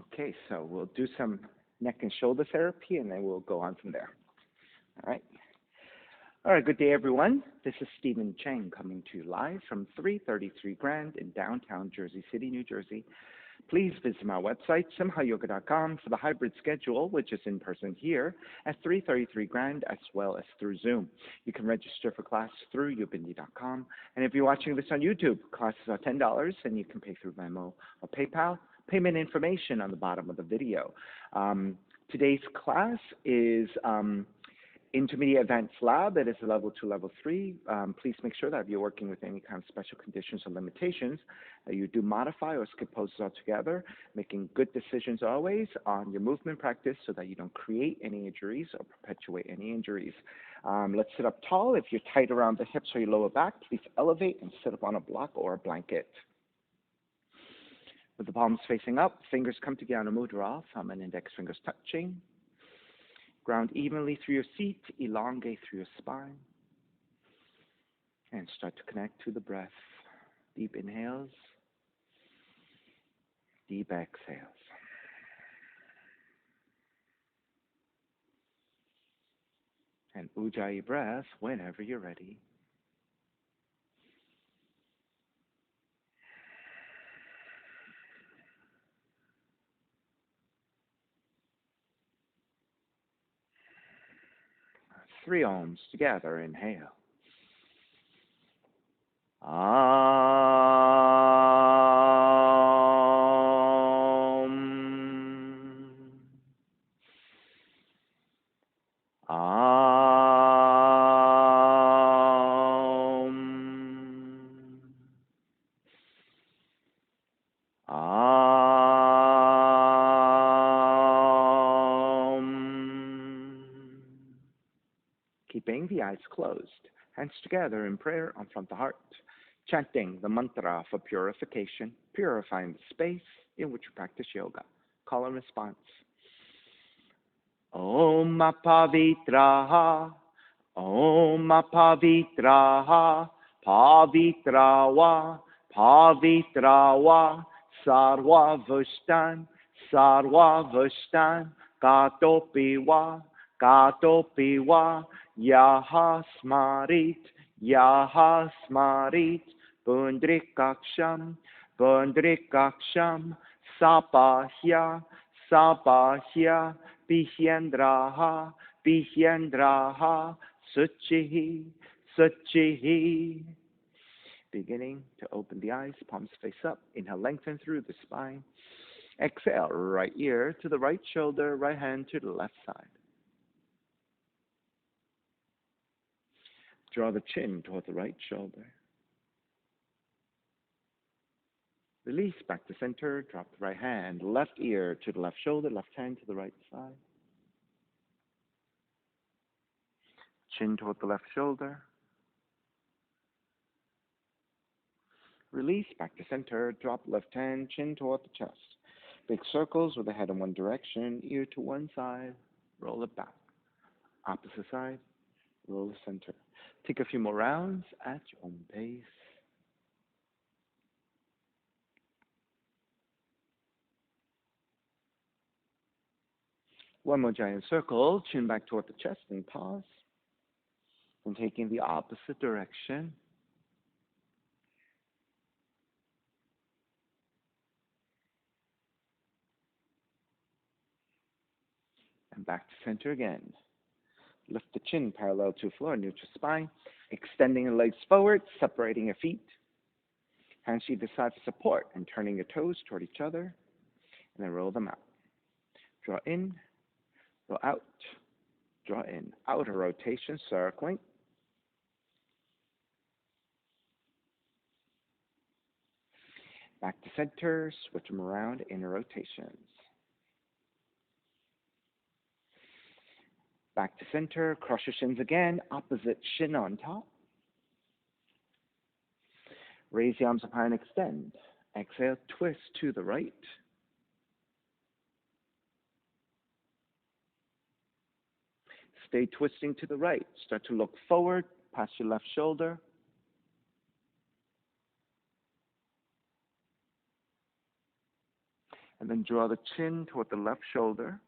Okay, so we'll do some neck and shoulder therapy, and then we'll go on from there. All right. All right, good day, everyone. This is Stephen Chang coming to you live from 333 Grand in downtown Jersey City, New Jersey. Please visit my website, simhayoga.com, for the hybrid schedule, which is in person here at 333 Grand, as well as through Zoom. You can register for class through ubindi.com. And if you're watching this on YouTube, classes are $10, and you can pay through Venmo or PayPal. Payment information on the bottom of the video. Today's class is Intermediate Advanced Lab. It is a level 2, level 3. Please make sure that if you're working with any kind of special conditions or limitations, you do modify or skip poses altogether, making good decisions always on your movement practice so that you don't create any injuries or perpetuate any injuries. Let's sit up tall. If you're tight around the hips or your lower back, please elevate and sit up on a block or a blanket. With the palms facing up, fingers come together in a mudra, thumb and index fingers touching. Ground evenly through your seat, elongate through your spine. And start to connect to the breath. Deep inhales, deep exhales. And Ujjayi breath whenever you're ready. Three ohms together. Inhale. Keeping the eyes closed, hands together in prayer on front of the heart, chanting the mantra for purification, purifying the space in which we practice yoga. Call and response. Om Pavitraha, Om Pavitraha, Pavitrawa, Pavitrawa, Sarva Vushtan, Katopiwa, Katopiwa, Yaha Smarit, Pundrikaksham, Sapahya, Pihendraha, Suchihi. Beginning to open the eyes, palms face up. Inhale, lengthen through the spine. Exhale, right ear to the right shoulder, right hand to the left side. Draw the chin toward the right shoulder. Release back to center, drop the right hand, left ear to the left shoulder, left hand to the right side. Chin toward the left shoulder. Release back to center, drop left hand, chin toward the chest. Big circles with the head in one direction, ear to one side, roll it back. Opposite side, roll the center. Take a few more rounds at your own pace. One more giant circle, chin back toward the chest and pause. And taking the opposite direction. And back to center again. Lift the chin parallel to floor, neutral spine. Extending the legs forward, separating your feet. Hands either side for support and turning your toes toward each other. And then roll them out. Draw in, roll out, draw in. Outer rotation, circling. Back to center, switch them around, inner rotations. Back to center, cross your shins again, opposite shin on top. Raise the arms up high and extend. Exhale, twist to the right. Stay twisting to the right. Start to look forward, past your left shoulder. And then draw the chin toward the left shoulder.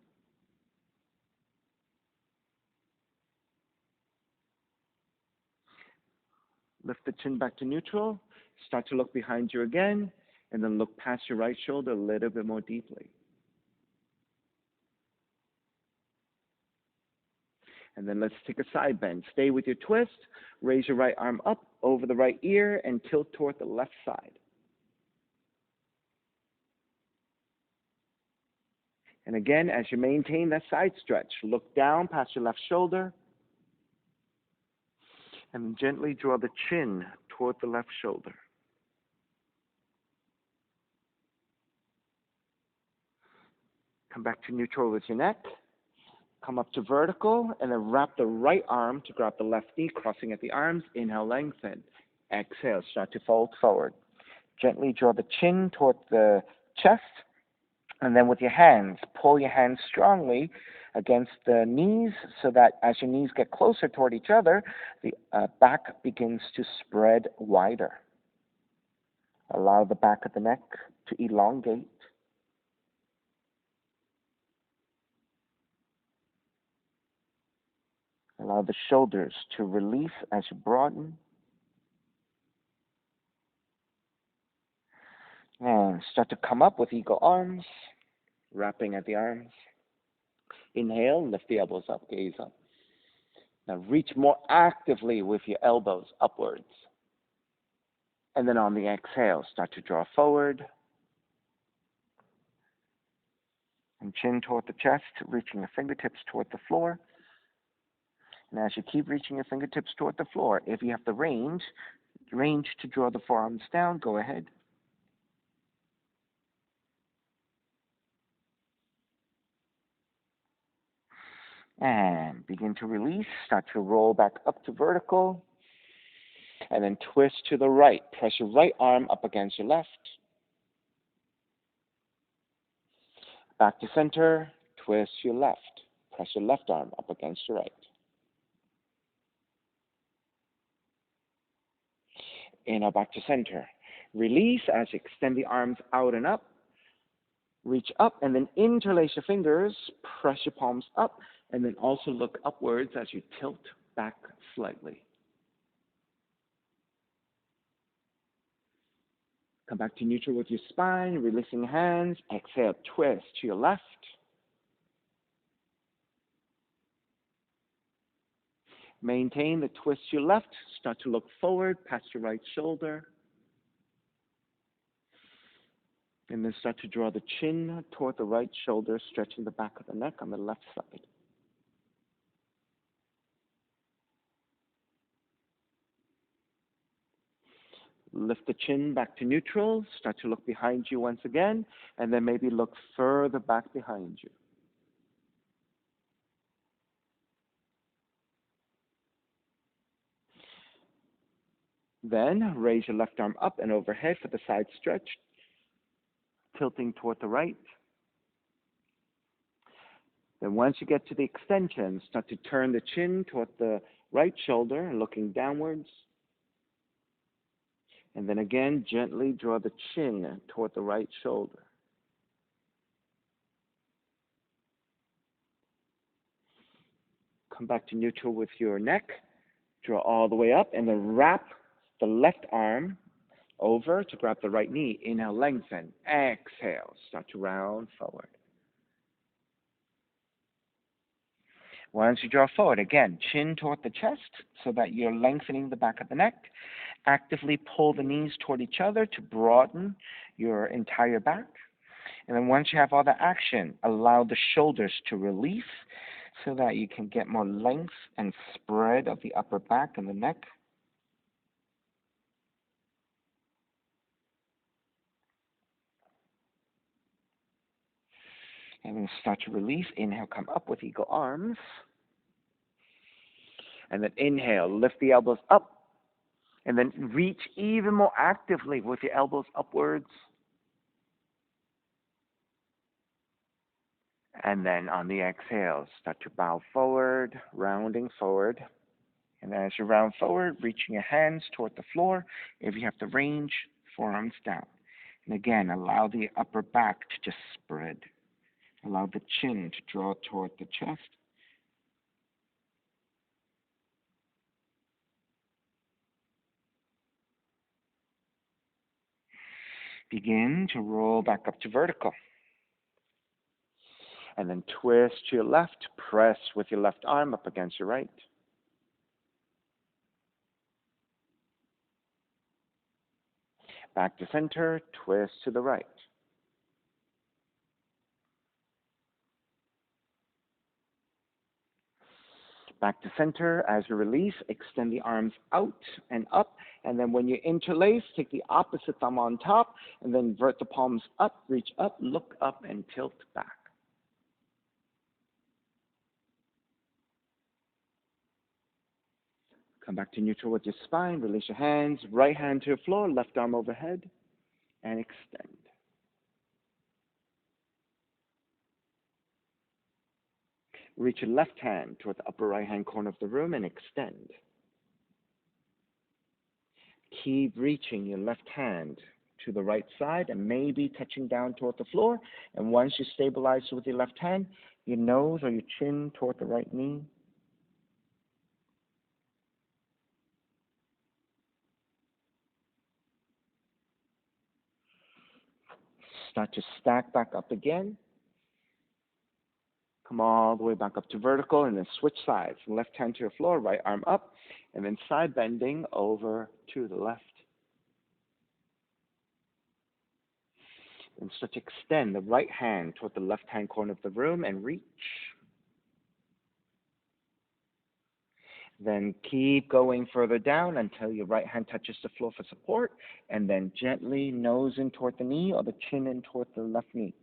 Lift the chin back to neutral. Start to look behind you again, and then look past your right shoulder a little bit more deeply. And then let's take a side bend. Stay with your twist. Raise your right arm up over the right ear and tilt toward the left side. And again, as you maintain that side stretch, look down past your left shoulder and gently draw the chin toward the left shoulder. Come back to neutral with your neck. Come up to vertical, and then wrap the right arm to grab the left knee, crossing at the arms. Inhale, lengthen. Exhale, start to fold forward. Gently draw the chin toward the chest, and then with your hands, pull your hands strongly against the knees so that as your knees get closer toward each other, the back begins to spread wider. Allow the back of the neck to elongate. Allow the shoulders to release as you broaden. And start to come up with eagle arms, wrapping at the arms. Inhale, lift the elbows up, gaze up. Now reach more actively with your elbows upwards. And then on the exhale, start to draw forward. And chin toward the chest, reaching your fingertips toward the floor. And as you keep reaching your fingertips toward the floor, if you have the range to draw the forearms down, go ahead. And begin to release. Start to roll back up to vertical. And then twist to the right. Press your right arm up against your left. Back to center. Twist your left. Press your left arm up against your right. Inhale, back to center. Release as you extend the arms out and up. Reach up and then interlace your fingers. Press your palms up. And then also look upwards as you tilt back slightly. Come back to neutral with your spine, releasing hands. Exhale, twist to your left. Maintain the twist to your left. Start to look forward past your right shoulder. And then start to draw the chin toward the right shoulder, stretching the back of the neck on the left side. Lift the chin back to neutral. Start to look behind you once again, and then maybe look further back behind you. Then raise your left arm up and overhead for the side stretch, tilting toward the right. Then once you get to the extension, start to turn the chin toward the right shoulder, looking downwards. And then again, gently draw the chin toward the right shoulder. Come back to neutral with your neck. Draw all the way up and then wrap the left arm over to grab the right knee. Inhale, lengthen. Exhale, start to round forward. Once you draw forward, again, chin toward the chest so that you're lengthening the back of the neck. Actively pull the knees toward each other to broaden your entire back. And then once you have all the action, allow the shoulders to release so that you can get more length and spread of the upper back and the neck. And then start to release. Inhale, come up with eagle arms. And then inhale, lift the elbows up. And then reach even more actively with your elbows upwards. And then on the exhale, start to bow forward, rounding forward. And as you round forward, reaching your hands toward the floor. If you have the range, forearms down. And again, allow the upper back to just spread. Allow the chin to draw toward the chest. Begin to roll back up to vertical. And then twist to your left. Press with your left arm up against your right. Back to center. Twist to the right. Back to center. As you release, extend the arms out and up. And then when you interlace, take the opposite thumb on top and then invert the palms up, reach up, look up, and tilt back. Come back to neutral with your spine. Release your hands. Right hand to the floor, left arm overhead, and extend. Reach your left hand toward the upper right-hand corner of the room and extend. Keep reaching your left hand to the right side and maybe touching down toward the floor. And once you stabilize with your left hand, your nose or your chin toward the right knee. Start to stack back up again. Come all the way back up to vertical and then switch sides. Left hand to your floor, right arm up, and then side bending over to the left. And start to extend the right hand toward the left-hand corner of the room and reach. Then keep going further down until your right hand touches the floor for support, and then gently nose in toward the knee or the chin in toward the left knee.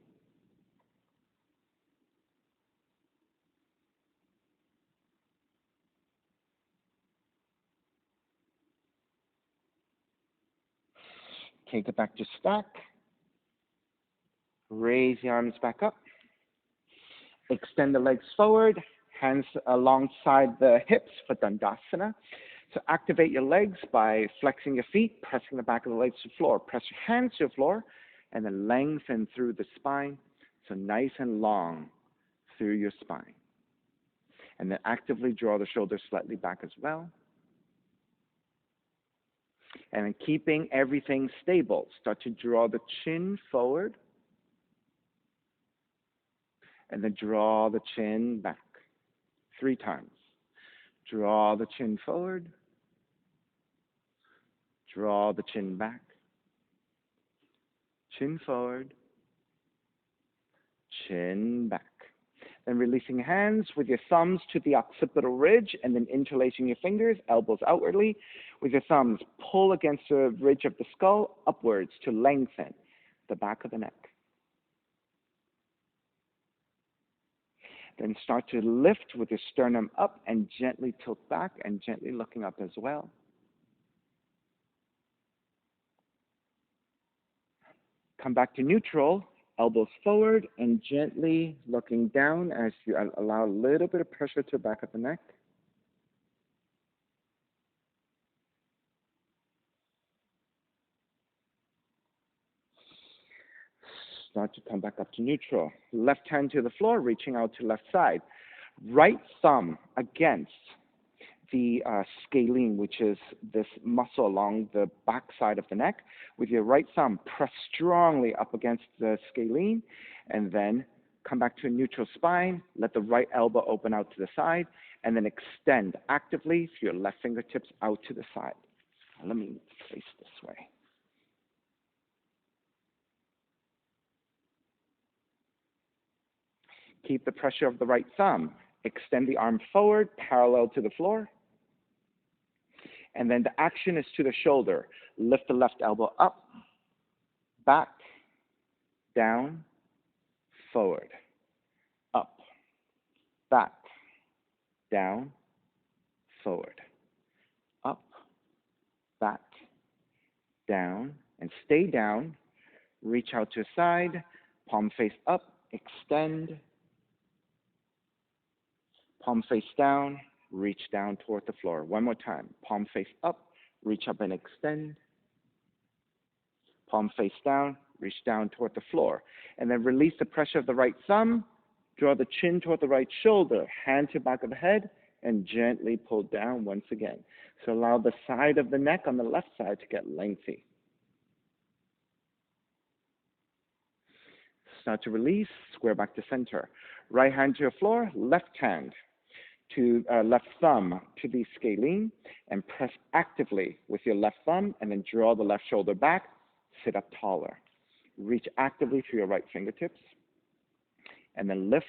Take it back to stack. Raise the arms back up. Extend the legs forward, hands alongside the hips for Dandasana. So activate your legs by flexing your feet, pressing the back of the legs to the floor. Press your hands to the floor, and then lengthen through the spine. So nice and long through your spine. And then actively draw the shoulders slightly back as well. And then keeping everything stable, start to draw the chin forward. And then draw the chin back 3 times. Draw the chin forward. Draw the chin back. Chin forward. Chin back. Then releasing hands with your thumbs to the occipital ridge and then interlacing your fingers, elbows outwardly. With your thumbs, pull against the ridge of the skull upwards to lengthen the back of the neck. Then start to lift with your sternum up and gently tilt back and gently looking up as well. Come back to neutral, elbows forward and gently looking down as you allow a little bit of pressure to the back of the neck. Start to come back up to neutral. Left hand to the floor, reaching out to left side. Right thumb against the scalene, which is this muscle along the back side of the neck. With your right thumb, press strongly up against the scalene, and then come back to a neutral spine. Let the right elbow open out to the side, and then extend actively through your left fingertips out to the side. Let me face this way. Keep the pressure of the right thumb. Extend the arm forward, parallel to the floor. And then the action is to the shoulder. Lift the left elbow up, back, down, forward, up, back, down, forward, up, back, down, and stay down. Reach out to the side, palm face up, extend, palm face down, reach down toward the floor. One more time. Palm face up, reach up and extend. Palm face down, reach down toward the floor. And then release the pressure of the right thumb, draw the chin toward the right shoulder, hand to back of the head, and gently pull down once again. So allow the side of the neck on the left side to get lengthy. Start to release, square back to center. Right hand to your floor, left hand to left thumb to the scalene, and press actively with your left thumb, and then draw the left shoulder back, sit up taller. Reach actively through your right fingertips, and then lift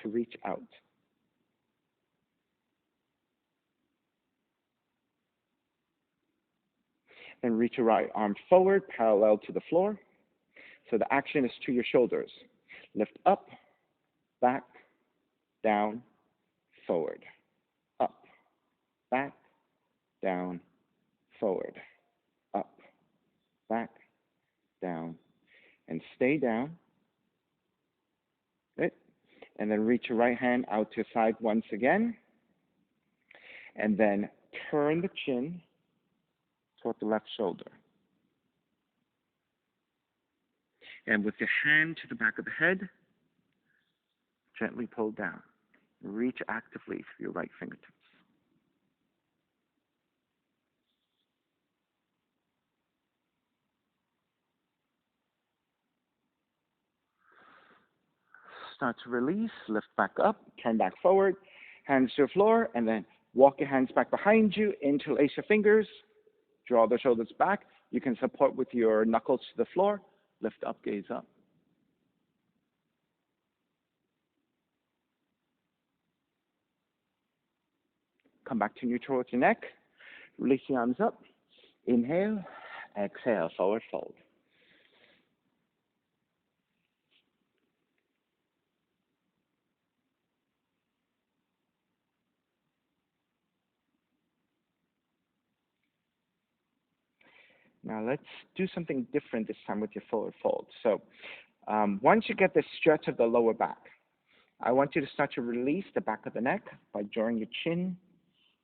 to reach out. Then reach your right arm forward, parallel to the floor. So the action is to your shoulders. Lift up, back, down, forward. Up, back, down, forward. Up, back, down, and stay down. Good. And then reach your right hand out to your side once again. And then turn the chin toward the left shoulder. And with your hand to the back of the head, gently pull down. Reach actively through your right fingertips. Start to release, lift back up, turn back forward, hands to the floor, and then walk your hands back behind you, interlace your fingers, draw the shoulders back. You can support with your knuckles to the floor, lift up, gaze up. Come back to neutral with your neck, release the arms up, inhale, exhale, forward fold. Now let's do something different this time with your forward fold. So once you get the stretch of the lower back, I want you to start to release the back of the neck by drawing your chin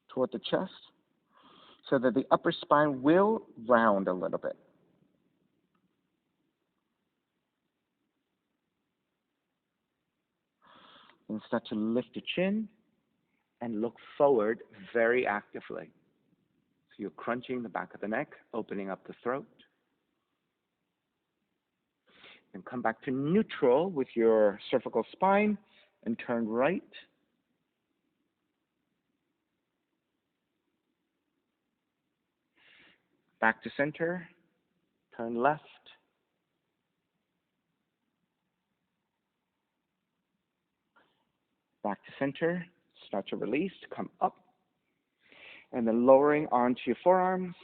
toward the chest so that the upper spine will round a little bit. And start to lift the chin and look forward very actively. So you're crunching the back of the neck, opening up the throat. And come back to neutral with your cervical spine and turn right. Back to center, turn left. Back to center, start to release, come up. And then lowering onto your forearms.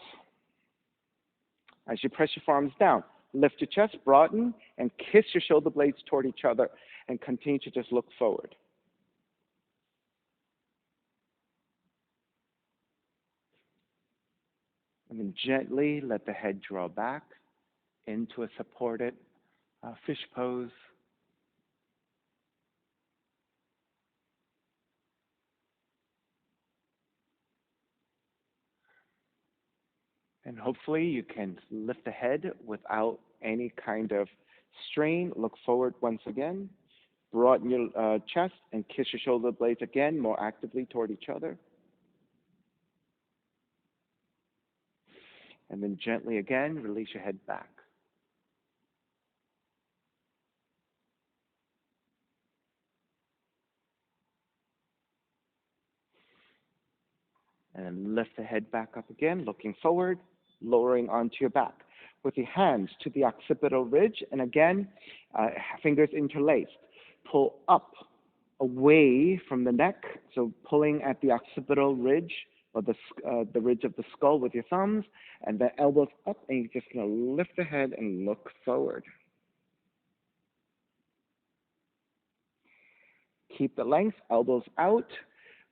As you press your forearms down, lift your chest, broaden, and kiss your shoulder blades toward each other, and continue to just look forward. And then gently let the head draw back into a supported fish pose. And hopefully you can lift the head without any kind of strain. Look forward once again. Broaden your chest and kiss your shoulder blades again more actively toward each other. And then gently again, release your head back. And then lift the head back up again, looking forward, lowering onto your back. With your hands to the occipital ridge, and again, fingers interlaced. Pull up away from the neck, so pulling at the occipital ridge, or the ridge of the skull with your thumbs, and the elbows up, and you're just going to lift the head and look forward. Keep the length, elbows out.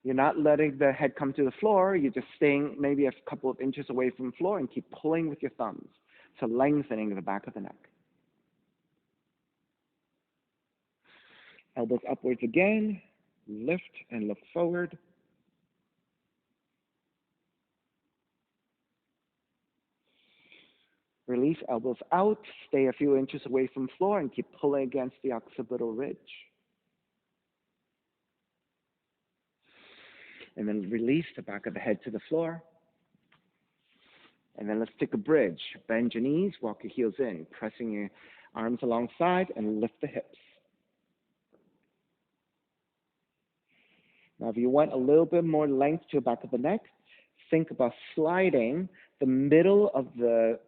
You're not letting the head come to the floor. You're just staying maybe a couple of inches away from the floor and keep pulling with your thumbs. So lengthening the back of the neck. Elbows upwards again. Lift and look forward. Release, elbows out. Stay a few inches away from the floor and keep pulling against the occipital ridge. And then release the back of the head to the floor. And then let's take a bridge. Bend your knees, walk your heels in, pressing your arms alongside and lift the hips. Now, if you want a little bit more length to the back of the neck, think about sliding the middle of the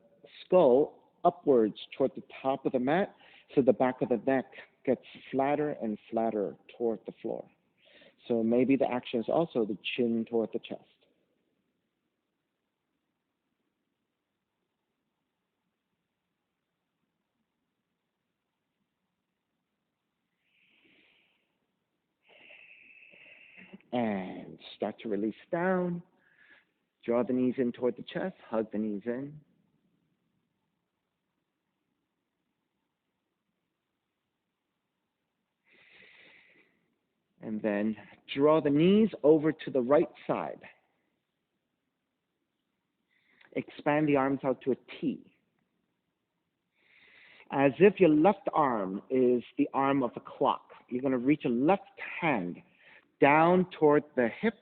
skull upwards toward the top of the mat so the back of the neck gets flatter and flatter toward the floor. So maybe the action is also the chin toward the chest. And start to release down. Draw the knees in toward the chest. Hug the knees in. And then draw the knees over to the right side. Expand the arms out to a T. As if your left arm is the arm of a clock. You're going to reach your left hand down toward the hips.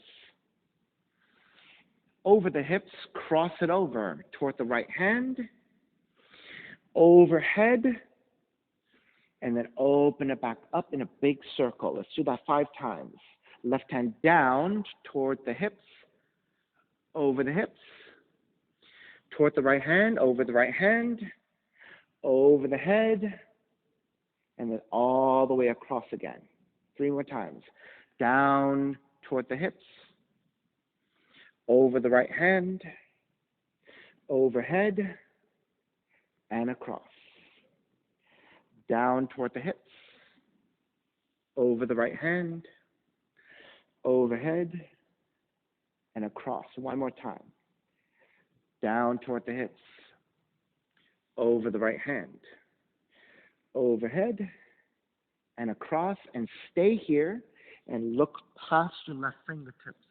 Over the hips, cross it over toward the right hand. Overhead. And then open it back up in a big circle. Let's do that 5 times. Left hand down toward the hips, over the hips, toward the right hand, over the right hand, over the head, and then all the way across again. 3 more times. Down toward the hips, over the right hand, overhead, and across. Down toward the hips, over the right hand, overhead, and across. 1 more time. Down toward the hips, over the right hand, overhead, and across. And stay here and look past your left fingertips.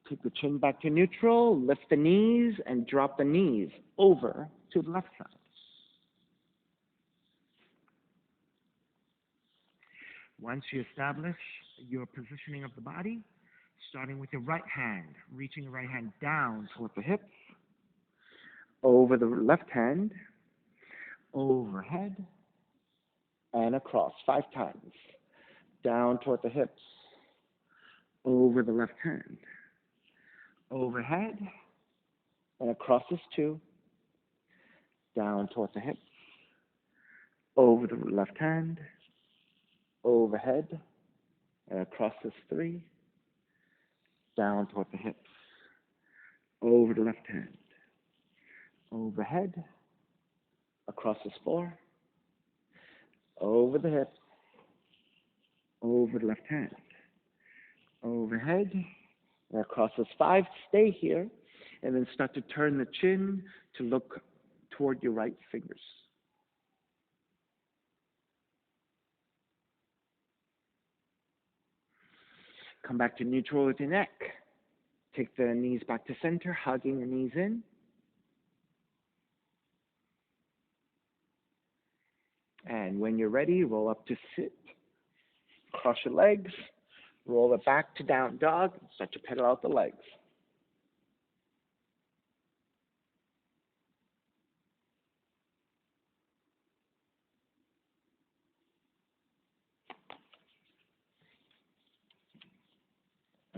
Take the chin back to neutral, lift the knees, and drop the knees over to the left side. Once you establish your positioning of the body, starting with your right hand, reaching your right hand down toward the hips, over the left hand, overhead, and across 5 times. Down toward the hips, over the left hand, overhead, and across is 2. Down toward the hips, over the left hand, overhead, and across is 3. Down toward the hips, over the left hand, overhead, across is 4. Over the hips, over the left hand, overhead, and across is 5. Stay here, and then start to turn the chin to look toward your right fingers. Come back to neutral with your neck. Take the knees back to center, hugging the knees in. And when you're ready, roll up to sit. Cross your legs. Roll it back to down dog. Start to pedal out the legs.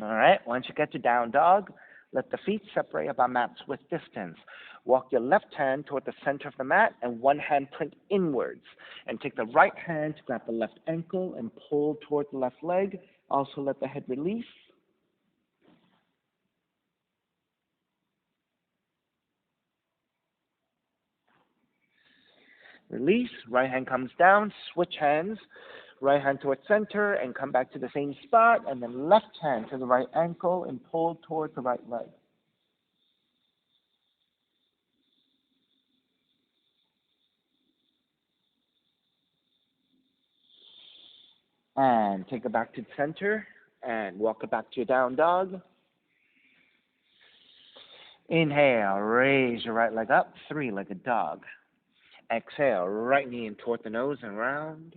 All right, once you get to down dog, let the feet separate about mat's width distance. Walk your left hand toward the center of the mat and one hand point inwards. And take the right hand to grab the left ankle and pull toward the left leg. Also let the head release. Release, right hand comes down, switch hands. Right hand towards center and come back to the same spot, and then left hand to the right ankle and pull towards the right leg. And take it back to the center. And walk it back to your down dog. Inhale, raise your right leg up, three-legged dog. Exhale, right knee in toward the nose and round.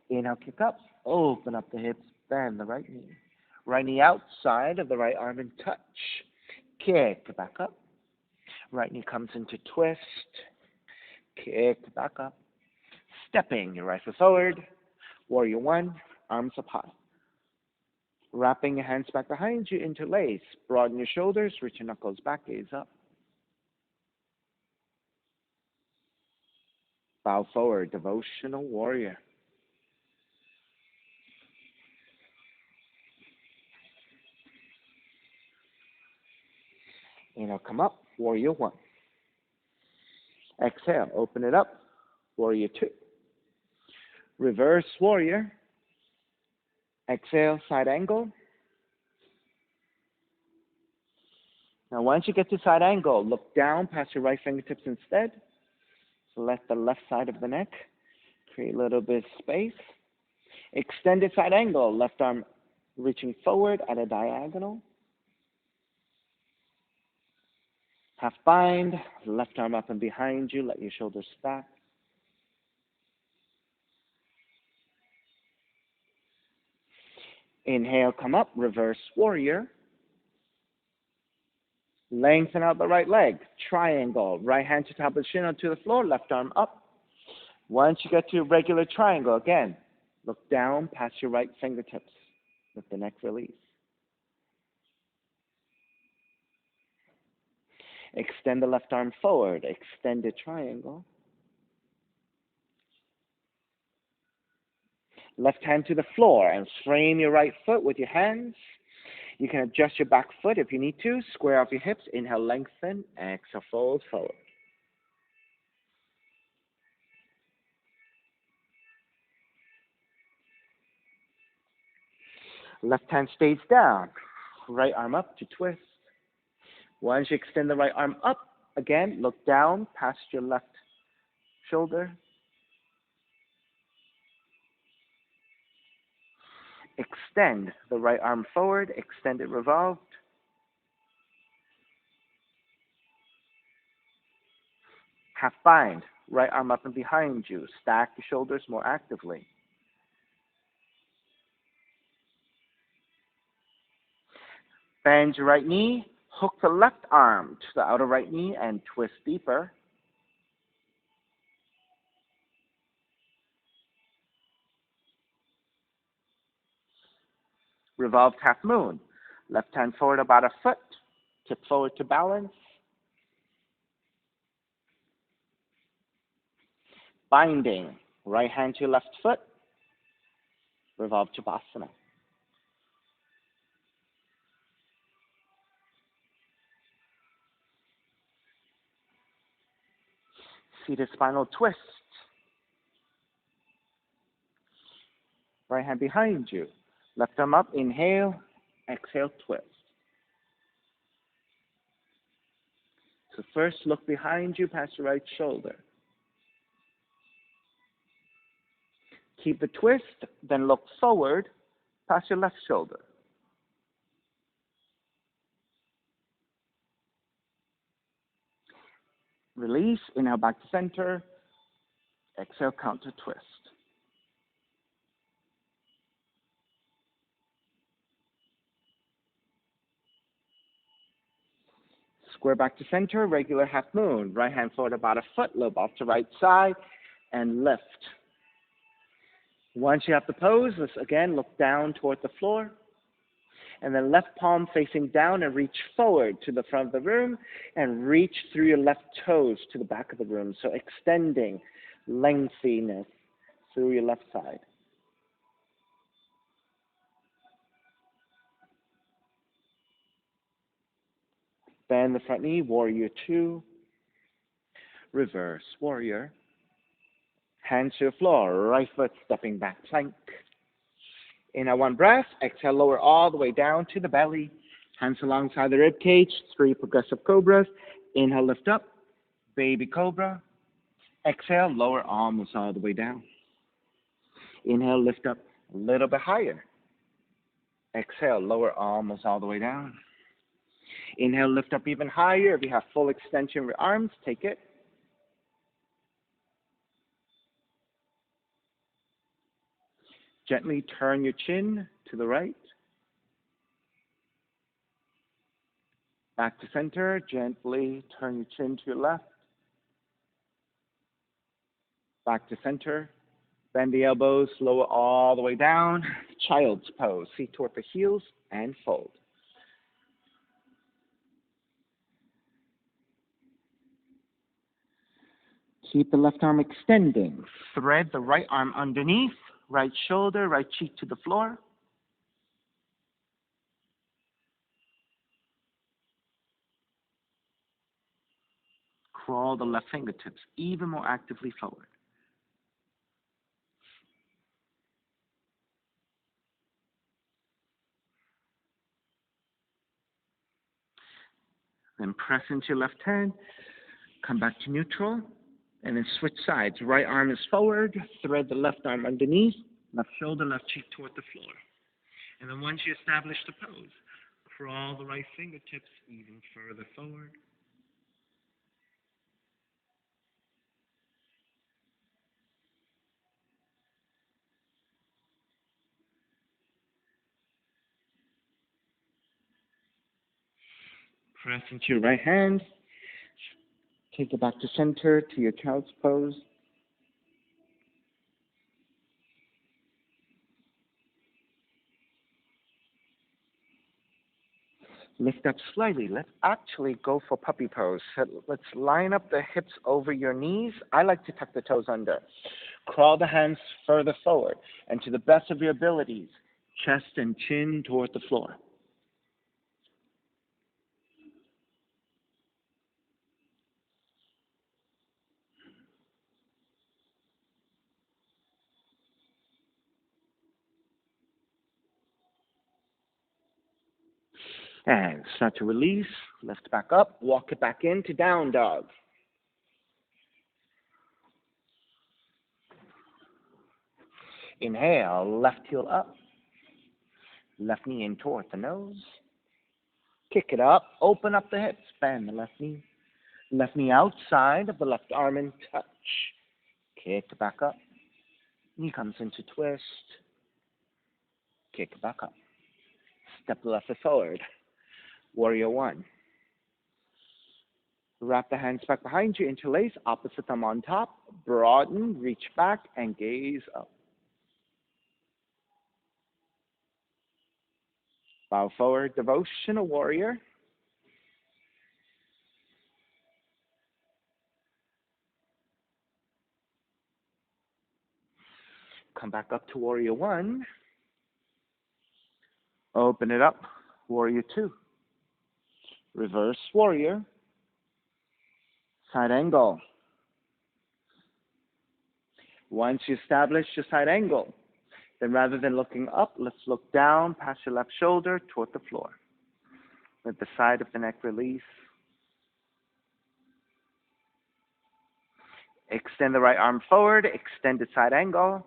Inhale, kick up, open up the hips, bend the right knee. Right knee outside of the right arm and touch. Kick back up. Right knee comes into twist. Kick back up. Stepping your right foot forward. Warrior one, arms up high. Wrapping your hands back behind you, interlace. Broaden your shoulders, reach your knuckles back, gaze up. Bow forward, devotional warrior. Inhale, come up, warrior one. Exhale, open it up, warrior two. Reverse warrior. Exhale, side angle. Now, once you get to side angle, look down past your right fingertips instead. Select the left side of the neck. Create a little bit of space. Extended side angle, left arm reaching forward at a diagonal. Half bind, left arm up and behind you. Let your shoulders stack. Inhale, come up, reverse warrior. Lengthen out the right leg, triangle. Right hand to top of the shin onto the floor, left arm up. Once you get to a regular triangle, again, look down past your right fingertips. Let the neck release. Extend the left arm forward, extended triangle. Left hand to the floor and frame your right foot with your hands. You can adjust your back foot if you need to. Square off your hips. Inhale, lengthen. Exhale, fold forward. Left hand stays down. Right arm up to twist. Once you extend the right arm up, again, look down past your left shoulder. Extend the right arm forward. Extend it revolved. Half bind. Right arm up and behind you. Stack your shoulders more actively. Bend your right knee. Hook the left arm to the outer right knee and twist deeper. Revolved half moon. Left hand forward about a foot. Tip forward to balance. Binding. Right hand to your left foot. Revolved Shavasana. Seated spinal twist. Right hand behind you. Left arm up. Inhale. Exhale, twist. So first look behind you past your right shoulder. Keep the twist, then look forward past your left shoulder. Release, inhale back to center. Exhale, counter twist. Square back to center, regular half moon. Right hand forward about a foot, lobe off to right side, and lift. Once you have the pose, let's again look down toward the floor. And then left palm facing down and reach forward to the front of the room and reach through your left toes to the back of the room. So extending lengthiness through your left side. Bend the front knee, warrior two. Reverse warrior. Hands to the floor, right foot stepping back, plank. Inhale, one breath. Exhale, lower all the way down to the belly. Hands alongside the rib cage, 3 progressive cobras. Inhale, lift up, baby cobra. Exhale, lower almost all the way down. Inhale, lift up a little bit higher. Exhale, lower almost all the way down. Inhale, lift up even higher. If you have full extension of your arms, take it. Gently turn your chin to the right. Back to center. Gently turn your chin to your left. Back to center. Bend the elbows, lower all the way down. Child's pose. Feet toward the heels and fold. Keep the left arm extending. Thread the right arm underneath. Right shoulder, right cheek to the floor. Crawl the left fingertips even more actively forward. Then press into your left hand. Come back to neutral. And then switch sides. Right arm is forward. Thread the left arm underneath. Left shoulder, left cheek toward the floor. And then once you establish the pose, crawl the right fingertips even further forward. Press into your right hand. Take it back to center to your child's pose. Lift up slightly. Let's actually go for puppy pose. So let's line up the hips over your knees. I like to tuck the toes under. Crawl the hands further forward. And to the best of your abilities, chest and chin toward the floor. And start to release. Lift back up. Walk it back into down dog. Inhale, left heel up. Left knee in toward the nose. Kick it up. Open up the hips. Bend the left knee. Left knee outside of the left arm and touch. Kick it back up. Knee comes into twist. Kick it back up. Step the left foot forward. Warrior one. Wrap the hands back behind you. Interlace. Opposite thumb on top. Broaden. Reach back and gaze up. Bow forward. Devotional warrior. Come back up to warrior one. Open it up. Warrior two. Reverse warrior. Side angle. Once you establish your side angle, then rather than looking up, let's look down past your left shoulder toward the floor. Let the side of the neck release. Extend the right arm forward. Extended side angle.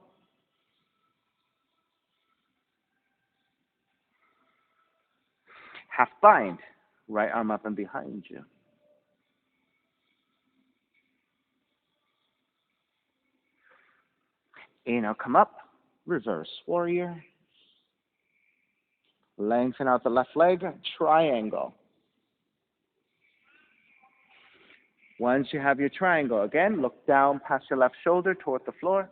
Half bind. Right arm up and behind you. Inhale, come up. Reverse warrior. Lengthen out the left leg. Triangle. Once you have your triangle, again, look down past your left shoulder toward the floor.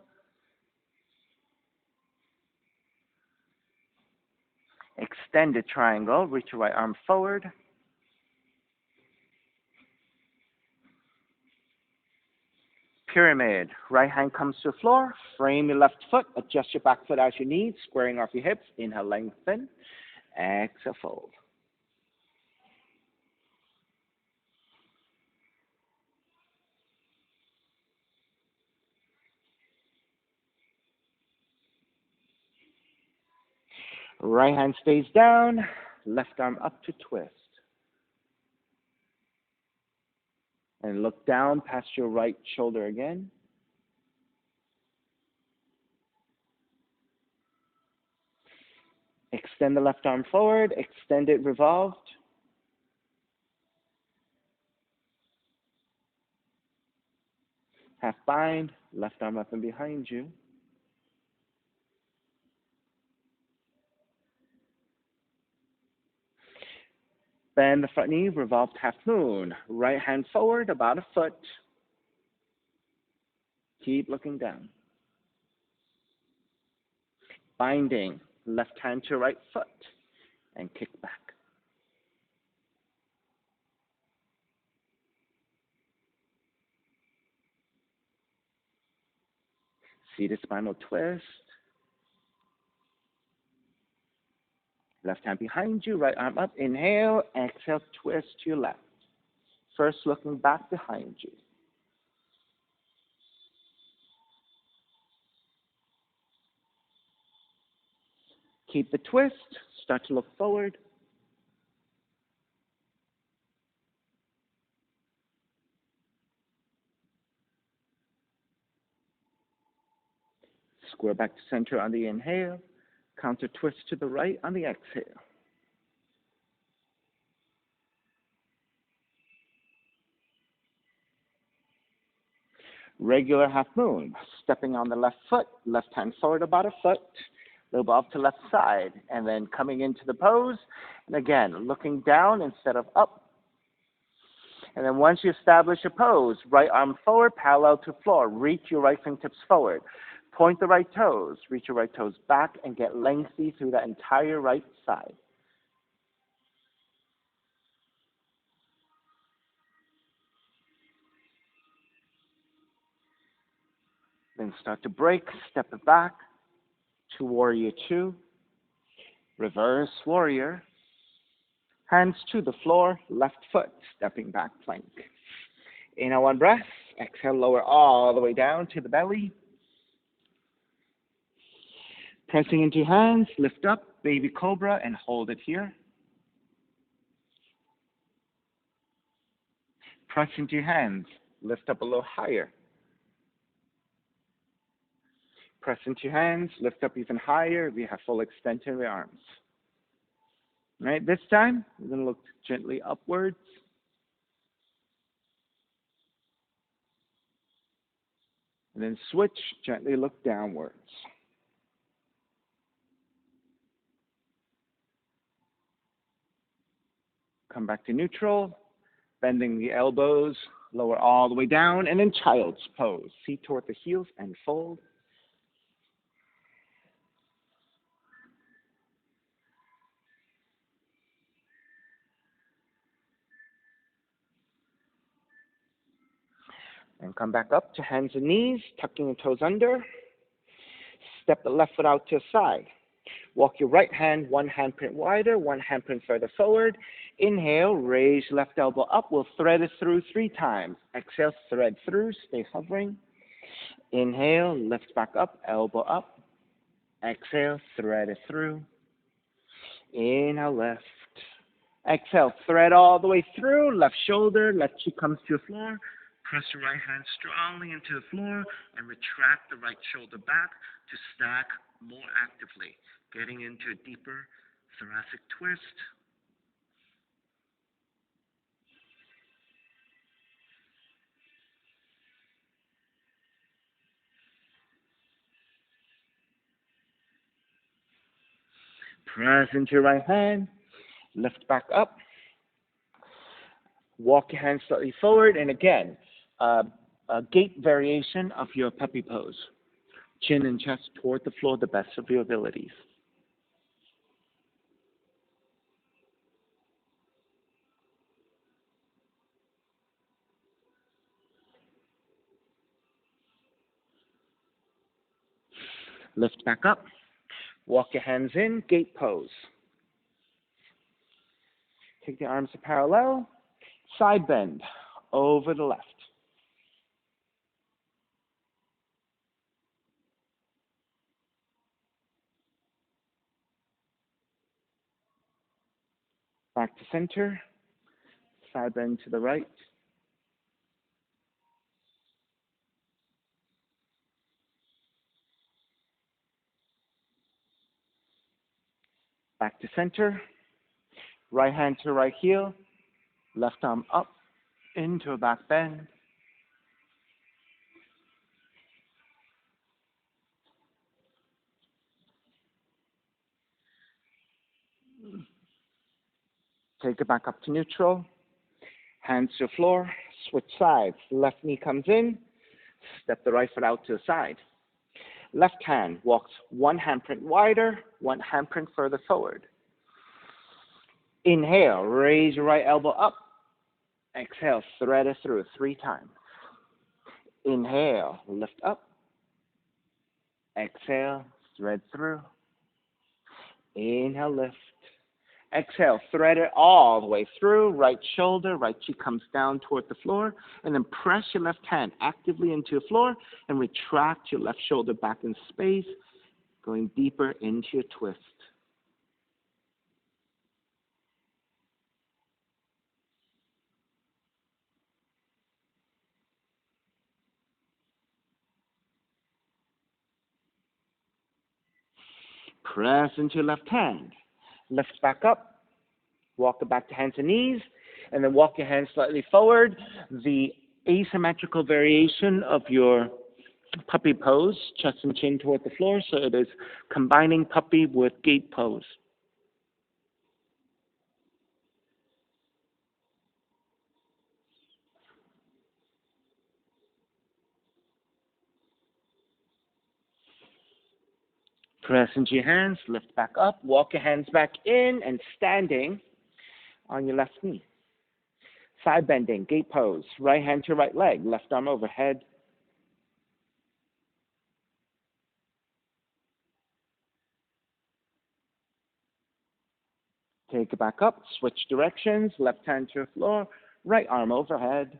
Extended triangle. Reach your right arm forward. Pyramid. Right hand comes to the floor. Frame your left foot. Adjust your back foot as you need, squaring off your hips. Inhale, lengthen. Exhale, fold. Right hand stays down. Left arm up to twist. And look down past your right shoulder again. Extend the left arm forward, extend it revolved. Half bind, left arm up and behind you. Bend the front knee, revolved half moon. Right hand forward, about a foot. Keep looking down. Binding, left hand to right foot, and kick back. Seated spinal twist. Left hand behind you, right arm up. Inhale, exhale, twist to your left. First looking back behind you. Keep the twist, start to look forward. Square back to center on the inhale. Counter twist to the right on the exhale. Regular half moon. Stepping on the left foot, left hand forward about a foot. Little off to left side. And then coming into the pose. And again, looking down instead of up. And then once you establish a pose, right arm forward, parallel to floor. Reach your right fingertips forward. Point the right toes. Reach your right toes back and get lengthy through that entire right side. Then start to break, step it back to warrior two. Reverse warrior. Hands to the floor, left foot, stepping back plank. Inhale one breath, exhale, lower all the way down to the belly. Pressing into hands, lift up, baby cobra, and hold it here. Press into hands, lift up a little higher. Press into hands, lift up even higher. We have full extension of the arms. All right, this time, we're going to look gently upwards. And then switch, gently look downwards. Come back to neutral, bending the elbows, lower all the way down, and then child's pose. Feet toward the heels and fold. And come back up to hands and knees, tucking the toes under. Step the left foot out to the side. Walk your right hand, one handprint wider, one handprint further forward. Inhale, raise left elbow up. We'll thread it through 3 times. Exhale, thread through, stay hovering. Inhale, lift back up, elbow up. Exhale, thread it through. Inhale, lift. Exhale, thread all the way through. Left shoulder, left cheek comes to the floor. Press your right hand strongly into the floor and retract the right shoulder back to stack more actively, getting into a deeper thoracic twist. Press into your right hand, lift back up. Walk your hands slightly forward, and again, a gait variation of your puppy pose. Chin and chest toward the floor, the best of your abilities. Lift back up. Walk your hands in, gate pose. Take the arms to parallel. Side bend over the left. Back to center. Side bend to the right. back to center. Right hand to right heel, left arm up into a back bend. Take it back up to neutral. Hands to the floor, switch sides. Left knee comes in, step the right foot out to the side. Left hand walks one handprint wider, one handprint further forward. Inhale, raise your right elbow up. Exhale, thread it through 3 times. Inhale, lift up. Exhale, thread through. Inhale, lift. Exhale, thread it all the way through. Right shoulder, right cheek comes down toward the floor. And then press your left hand actively into the floor and retract your left shoulder back in space, going deeper into your twist. Press into your left hand. Lift back up. Walk it back to hands and knees, and then walk your hands slightly forward. The asymmetrical variation of your puppy pose, chest and chin toward the floor, so it is combining puppy with gate pose. Press into your hands, lift back up, walk your hands back in, and standing on your left knee. Side bending, gate pose, right hand to right leg, left arm overhead. Take it back up, switch directions, left hand to the floor, right arm overhead.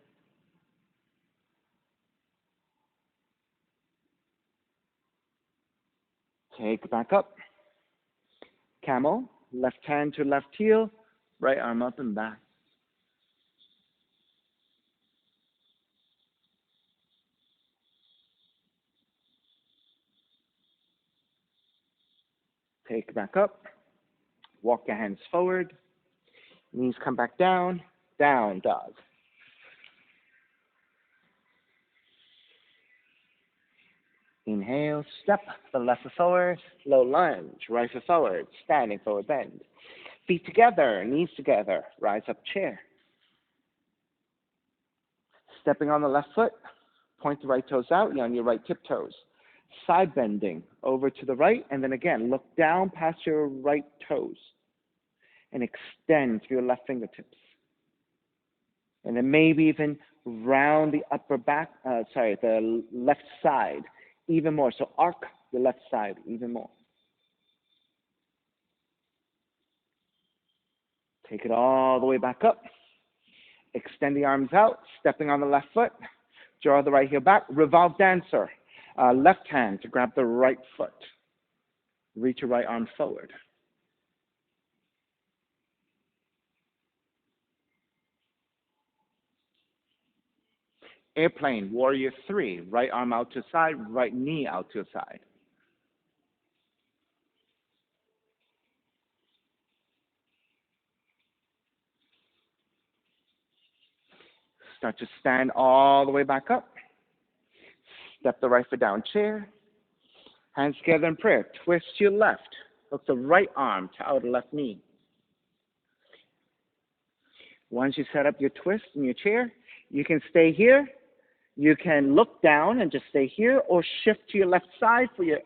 Take it back up. Camel, left hand to left heel, right arm up and back. Take it back up. Walk your hands forward. Knees come back down. Down dog. Inhale, step the left foot forward, low lunge, right foot forward, standing forward bend. Feet together, knees together, rise up chair. Stepping on the left foot, point the right toes out, you're on your right tiptoes. Side bending over to the right, and then again, look down past your right toes and extend through your left fingertips. And then maybe even round the the left side even more. So arc the left side even more. Take it all the way back up. Extend the arms out, stepping on the left foot. Draw the right heel back. Revolved dancer. Left hand to grab the right foot. Reach your right arm forward. Airplane, warrior 3. Right arm out to the side, right knee out to the side. Start to stand all the way back up. Step the right foot down, chair. Hands together in prayer. Twist to your left. Hook the right arm to outer left knee. Once you set up your twist in your chair, you can stay here. You can look down and just stay here, or shift to your left side for your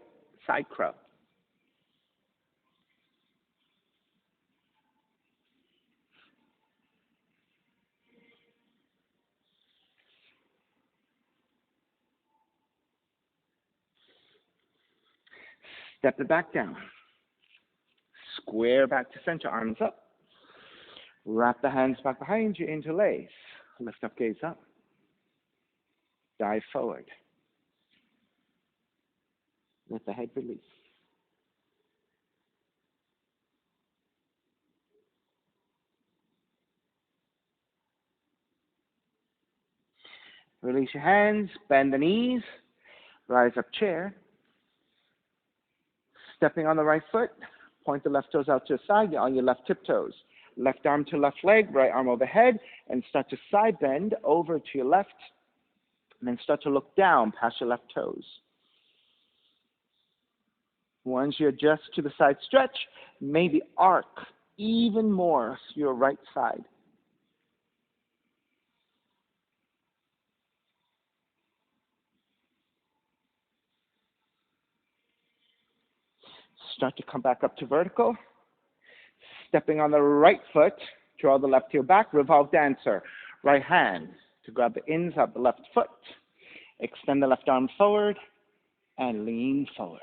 side crow. Step it back down. Square back to center, arms up. Wrap the hands back behind you, interlace. Lift up, gaze up. Dive forward. Let the head release. Release your hands, bend the knees, rise up chair. Stepping on the right foot, Point the left toes out to the side. You're on your left tiptoes. Left arm to left leg, right arm overhead, and start to side bend over to your left, and then start to look down past your left toes. Once you adjust to the side stretch, maybe arc even more to your right side. Start to come back up to vertical. Stepping on the right foot, draw the left heel back, revolve dancer. Right hand to grab the ins of the left foot. Extend the left arm forward and lean forward.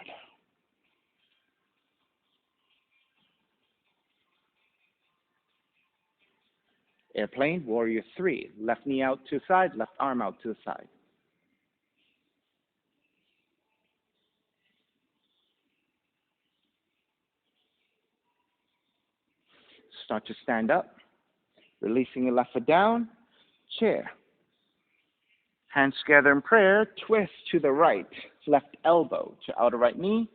Airplane, warrior 3. Left knee out to the side, left arm out to the side. Start to stand up, releasing your left foot down, chair. Hands together in prayer, twist to the right, left elbow to outer right knee.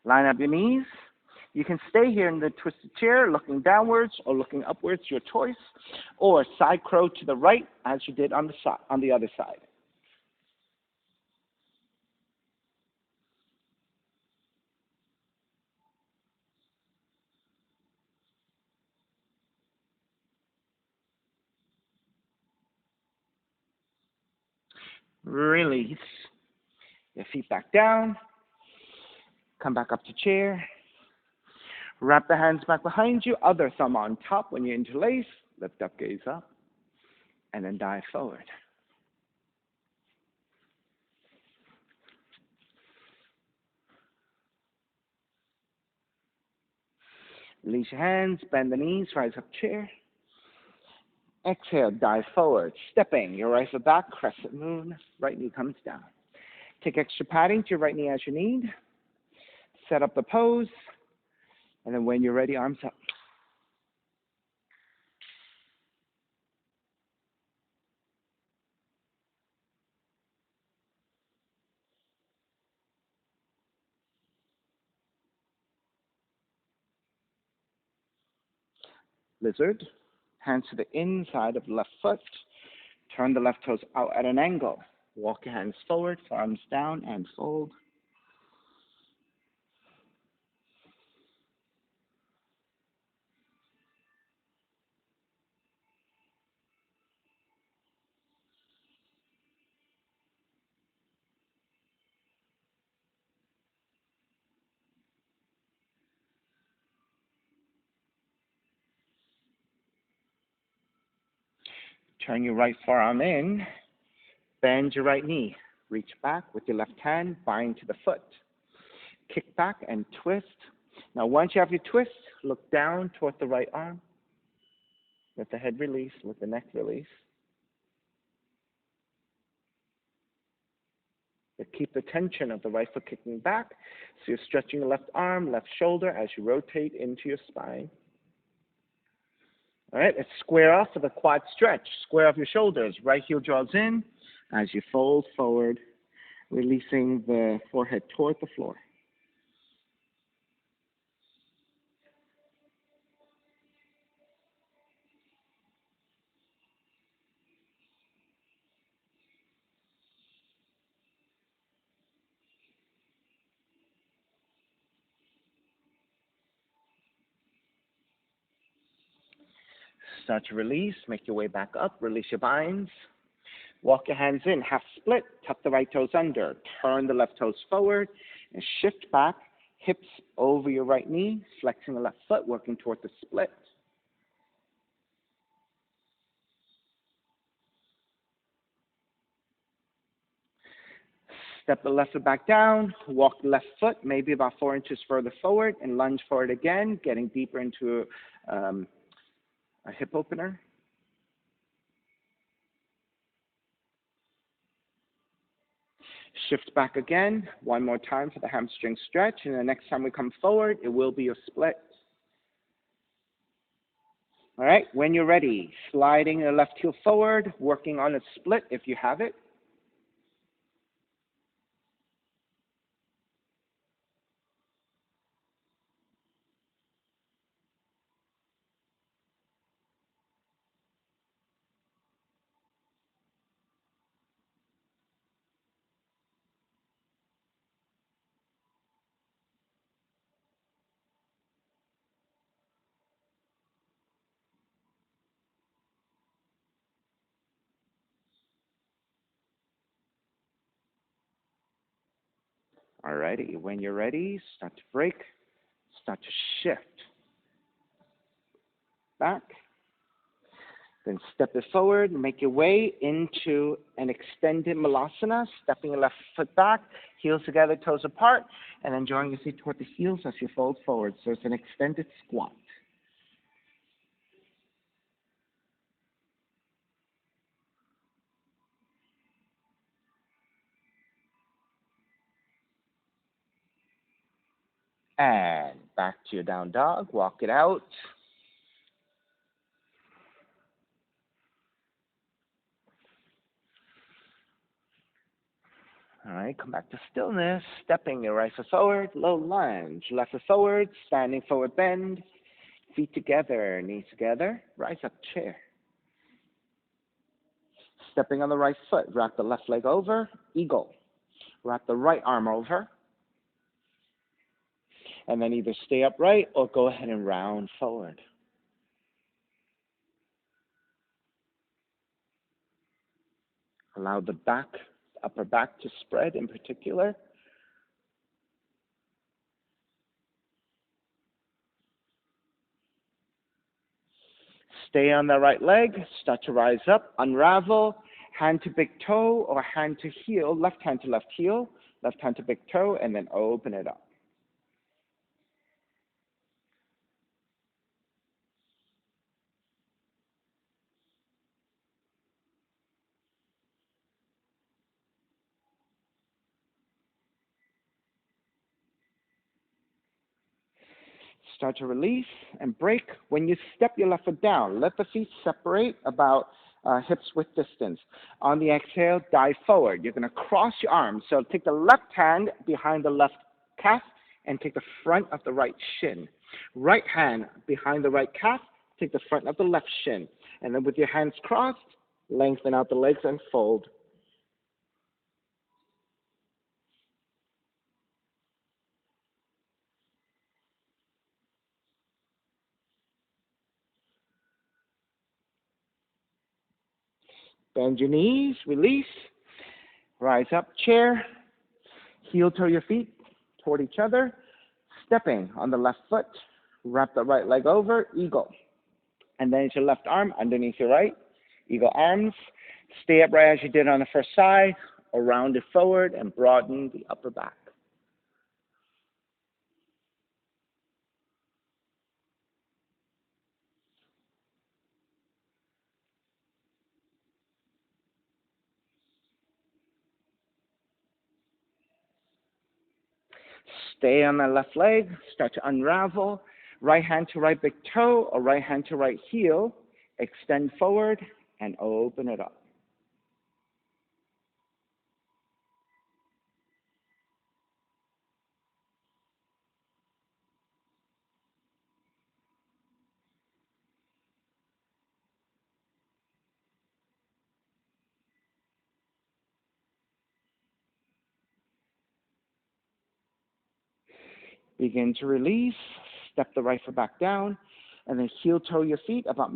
Line up your knees. You can stay here in the twisted chair, looking downwards or looking upwards, your choice, or side crow to the right as you did on the other side. Release. Your feet back down. Come back up to chair. Wrap the hands back behind you. Other thumb on top when you interlace. Lift up, gaze up. And then dive forward. Release your hands. Bend the knees. Rise up chair. Exhale, dive forward. Stepping your right foot back. Crescent Moon. Right knee comes down. Take extra padding to your right knee as you need. Set up the pose. And then when you're ready, arms up. Lizard. Hands to the inside of the left foot. Turn the left toes out at an angle. Walk your hands forward, arms down, and fold. Turn your right forearm in. Bend your right knee. Reach back with your left hand, bind to the foot. Kick back and twist. Now, once you have your twist, look down toward the right arm. Let the head release, let the neck release. But keep the tension of the right foot kicking back. So you're stretching the left arm, left shoulder as you rotate into your spine. All right, let's square off for the quad stretch. Square off your shoulders. Right heel draws in as you fold forward, releasing the forehead toward the floor. Start to release. Make your way back up. Release your binds. Walk your hands in. Half split. Tuck the right toes under. Turn the left toes forward and shift back. Hips over your right knee. Flexing the left foot. Working toward the split. Step the left foot back down. Walk the left foot maybe about 4 inches further forward and lunge forward again, getting deeper into a hip opener. Shift back again, one more time for the hamstring stretch, and the next time we come forward, it will be a split. All right, when you're ready, sliding the left heel forward, working on a split if you have it. Alrighty, when you're ready, start to break, start to shift back. Then step it forward, make your way into an extended malasana, stepping your left foot back, heels together, toes apart, and then drawing your feet toward the heels as you fold forward. So it's an extended squat. And back to your down dog, walk it out. All right, come back to stillness, stepping your right foot forward, low lunge, left foot forward, standing forward bend, feet together, knees together, rise up chair. Stepping on the right foot, wrap the left leg over, eagle. Wrap the right arm over, and then either stay upright or go ahead and round forward. Allow the back, upper back to spread in particular. Stay on the right leg, start to rise up, unravel, hand to big toe or hand to heel, left hand to left heel, left hand to big toe, and then open it up. Start to release and break. When you step your left foot down, let the feet separate about hips width distance. On the exhale, dive forward. You're going to cross your arms. So take the left hand behind the left calf and take the front of the right shin. Right hand behind the right calf, take the front of the left shin. And then with your hands crossed, lengthen out the legs and fold. Bend your knees, release, rise up, chair, heel toe your feet toward each other, stepping on the left foot, wrap the right leg over, eagle. And then it's your left arm underneath your right, eagle arms. Stay upright as you did on the first side, or round it forward and broaden the upper back. Stay on the left leg, start to unravel, right hand to right big toe or right hand to right heel, extend forward and open it up. Begin to release, step the right foot back down, and then heel toe your feet about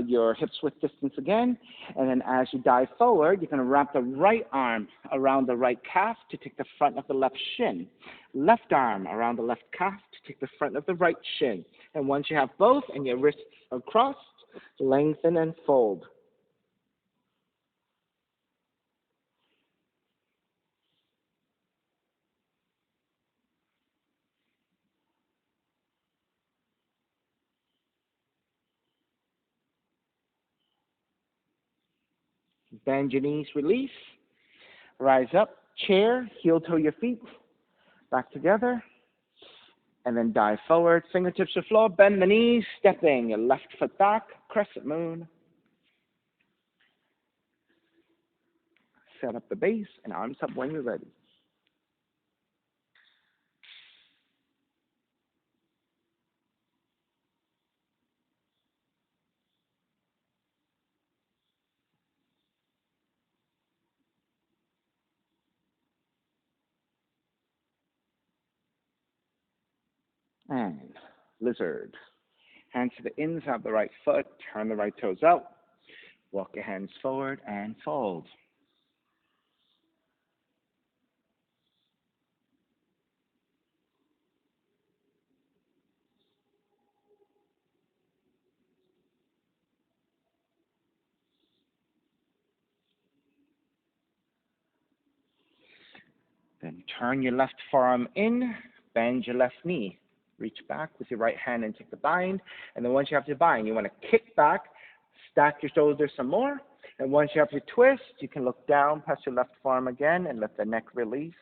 your hips width distance again. And then as you dive forward, you're going to wrap the right arm around the right calf to take the front of the left shin. Left arm around the left calf to take the front of the right shin. And once you have both and your wrists are crossed, lengthen and fold. Bend your knees, release. Rise up, chair, heel toe your feet, back together. And then dive forward, fingertips to floor, bend the knees, stepping your left foot back, Crescent Moon. Set up the base and arms up when you're ready. And lizard. Hands to the inside of the right foot, turn the right toes out. Walk your hands forward and fold. Turn your left forearm in, bend your left knee. Reach back with your right hand and take the bind. And then once you have your bind, you want to kick back, stack your shoulders some more. And once you have your twist, you can look down past your left forearm again and let the neck release.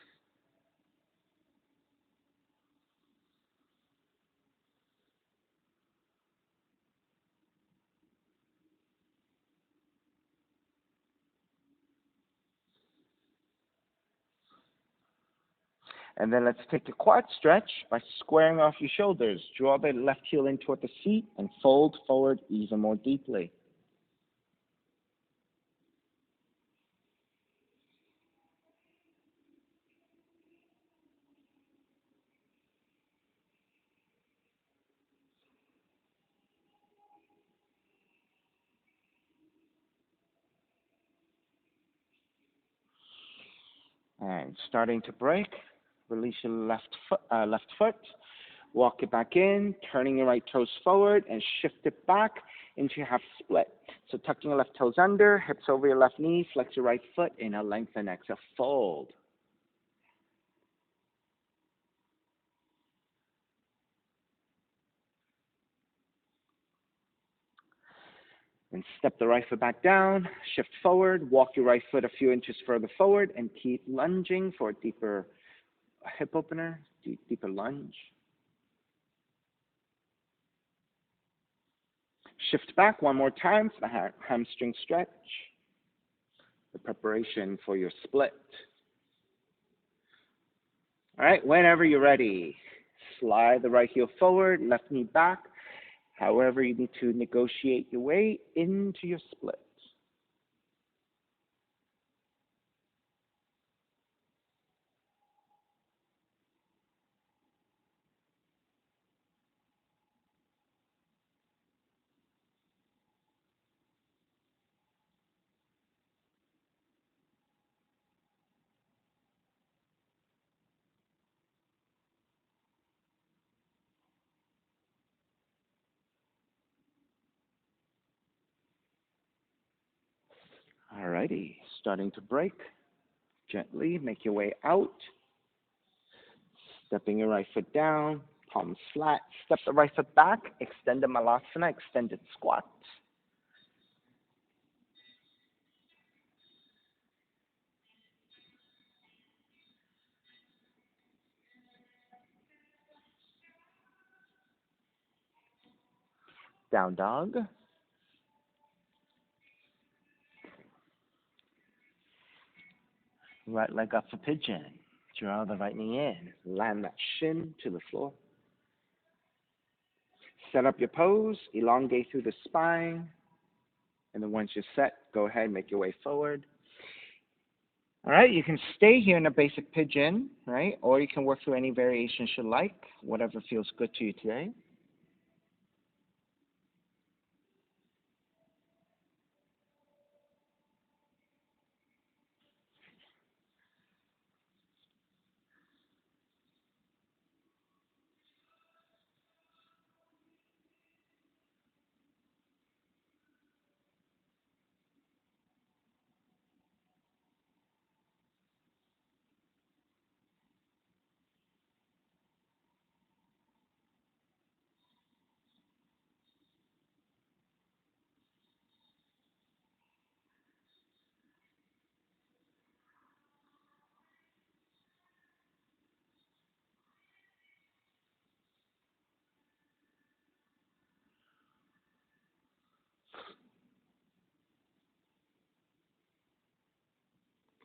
And then let's take a quad stretch by squaring off your shoulders. Draw the left heel in toward the seat and fold forward even more deeply. And starting to break, release your left foot. Walk it back in, turning your right toes forward and shift it back into your half split. So tucking your left toes under, hips over your left knee, flex your right foot, inhale, lengthen, exhale, fold. Then step the right foot back down, shift forward, walk your right foot a few inches further forward, and keep lunging for a deeper hip opener, deeper lunge. Shift back one more time for the hamstring stretch, the preparation for your split. All right, whenever you're ready, slide the right heel forward, left knee back, however you need to negotiate your way into your split. All righty, starting to break. Gently make your way out. Stepping your right foot down, palms flat. Step the right foot back, extended malasana, extended squat. Down dog. Right leg up for pigeon. Draw the right knee in. Land that shin to the floor. Set up your pose. Elongate through the spine. And then once you're set, go ahead and make your way forward. All right, you can stay here in a basic pigeon, right? Or you can work through any variations you like, whatever feels good to you today.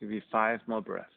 Give you 5 more breaths.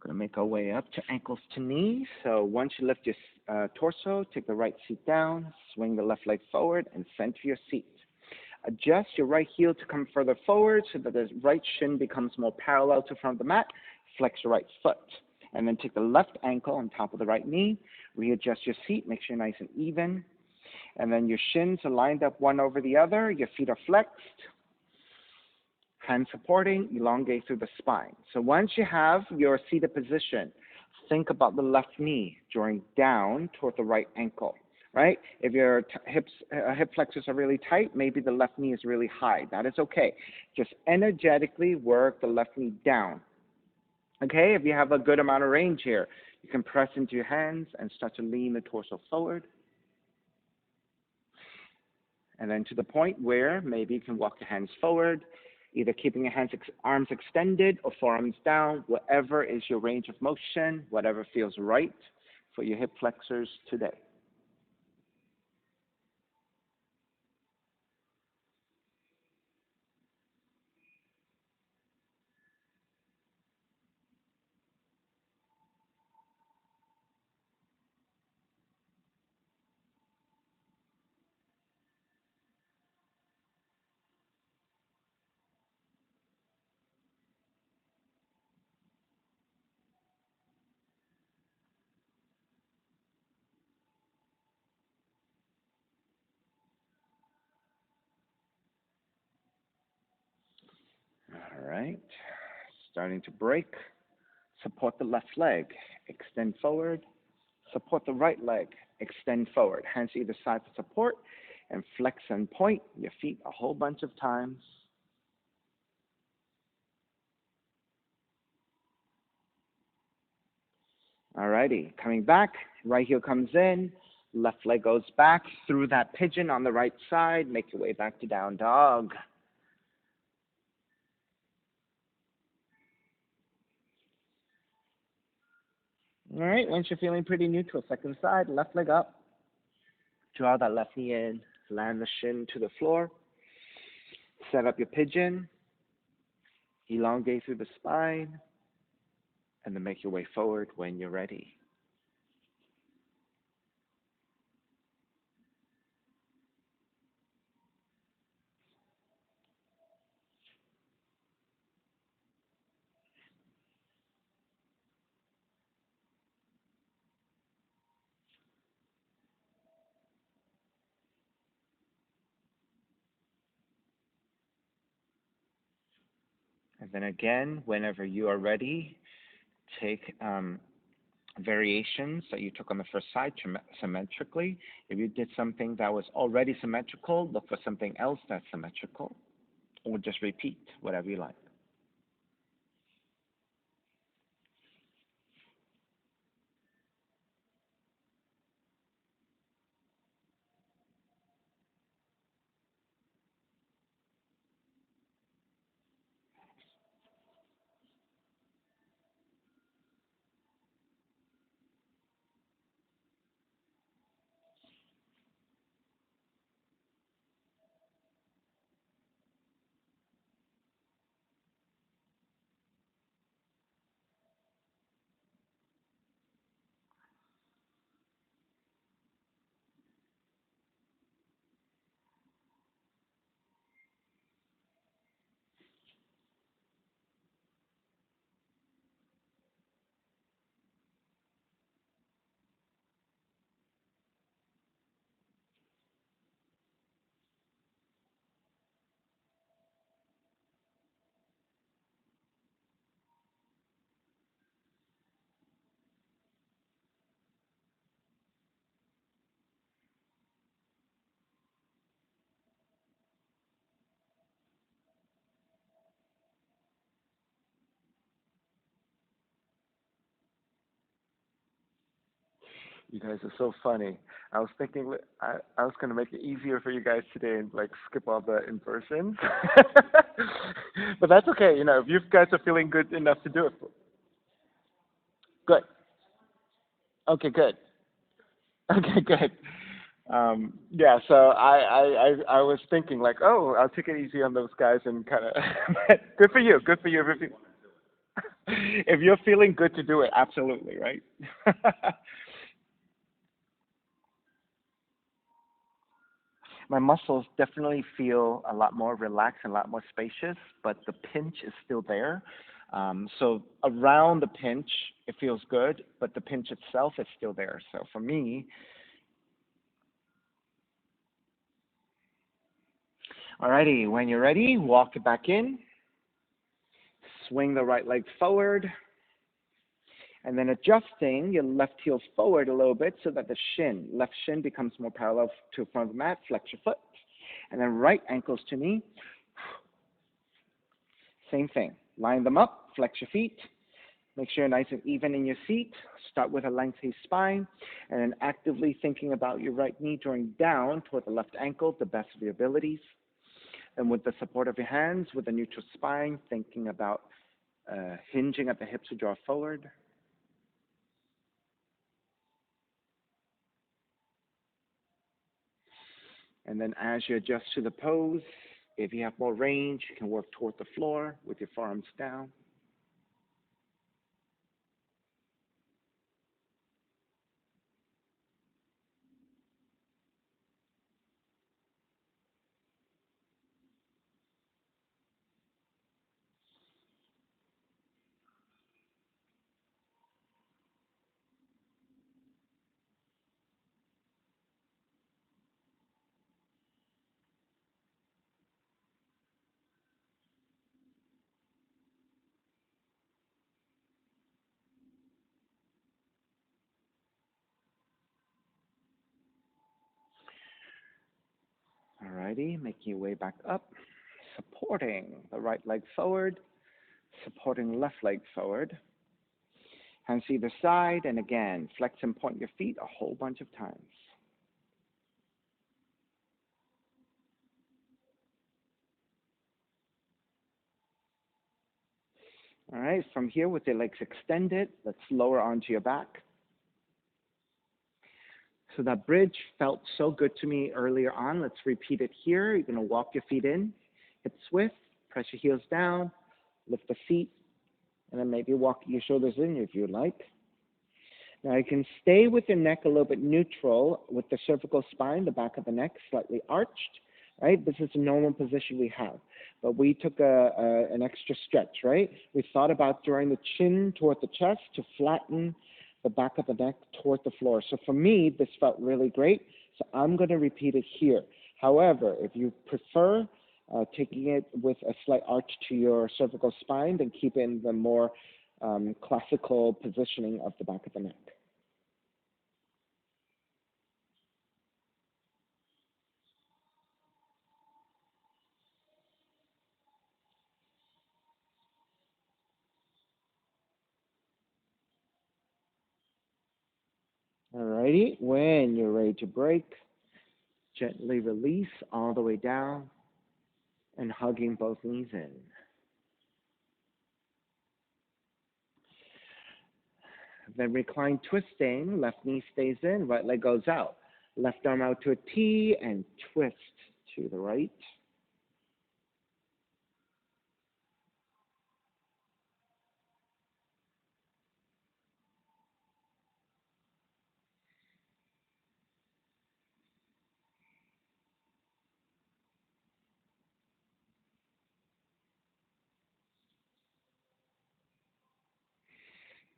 Going to make our way up to ankles to knees. So once you lift your torso, take the right seat down, swing the left leg forward, and center your seat. Adjust your right heel to come further forward so that the right shin becomes more parallel to the front of the mat. Flex your right foot. And then take the left ankle on top of the right knee. Readjust your seat. Make sure you're nice and even. And then your shins are lined up one over the other. Your feet are flexed. Hands supporting. Elongate through the spine. So once you have your seated position, think about the left knee drawing down toward the right ankle. Right? If your hip flexors are really tight, maybe the left knee is really high. That is okay. Just energetically work the left knee down. Okay? If you have a good amount of range here, you can press into your hands and start to lean the torso forward. And then to the point where maybe you can walk your hands forward, either keeping your arms extended or forearms down, whatever is your range of motion, whatever feels right for your hip flexors today. All right. Starting to break. Support the left leg. Extend forward. Support the right leg. Extend forward. Hands either side for support. And flex and point your feet a whole bunch of times. All righty. Coming back. Right heel comes in. Left leg goes back through that pigeon on the right side. Make your way back to down dog. All right, once you're feeling pretty neutral, second side, left leg up. Draw that left knee in, land the shin to the floor. Set up your pigeon. Elongate through the spine. And then make your way forward when you're ready. And then again, whenever you are ready, take variations that you took on the first side symmetrically. If you did something that was already symmetrical, look for something else that's symmetrical, or just repeat whatever you like. You guys are so funny. I was thinking I was going to make it easier for you guys today and like skip all the inversions. But that's okay. You know, if you guys are feeling good enough to do it. Good. Okay, good. Okay, good. Yeah, so I was thinking like, oh, I'll take it easy on those guys and kind of, good for you, good for you. If you're feeling good to do it, absolutely, right? My muscles definitely feel a lot more relaxed and a lot more spacious, but the pinch is still there. So around the pinch, it feels good, but the pinch itself is still there. So for me, alrighty, when you're ready, walk it back in, swing the right leg forward, and then adjusting your left heel forward a little bit so that the left shin becomes more parallel to the front of the mat. Flex your foot, and then right ankles to knee. Same thing. Line them up, flex your feet. Make sure you're nice and even in your seat. Start with a lengthy spine, and then actively thinking about your right knee drawing down toward the left ankle, the best of your abilities. And with the support of your hands, with a neutral spine, thinking about hinging at the hips to draw forward. And then as you adjust to the pose, if you have more range, you can work toward the floor with your forearms down. Alrighty, making your way back up, supporting the right leg forward, supporting left leg forward. Hands to either side, and again, flex and point your feet a whole bunch of times. All right, from here with your legs extended, let's lower onto your back. So that bridge felt so good to me earlier on. Let's repeat it here. You're going to walk your feet in, hips width, press your heels down, lift the feet, and then maybe walk your shoulders in if you like. Now you can stay with your neck a little bit neutral with the cervical spine, the back of the neck slightly arched, right? This is a normal position we have. But we took an extra stretch, right? We thought about drawing the chin toward the chest to flatten the back of the neck toward the floor. So for me, this felt really great. So I'm going to repeat it here. However, if you prefer taking it with a slight arch to your cervical spine, then keep it in the more classical positioning of the back of the neck. Alrighty, when you're ready to break, gently release all the way down and hugging both knees in. Then recline twisting, left knee stays in, right leg goes out. Left arm out to a T and twist to the right.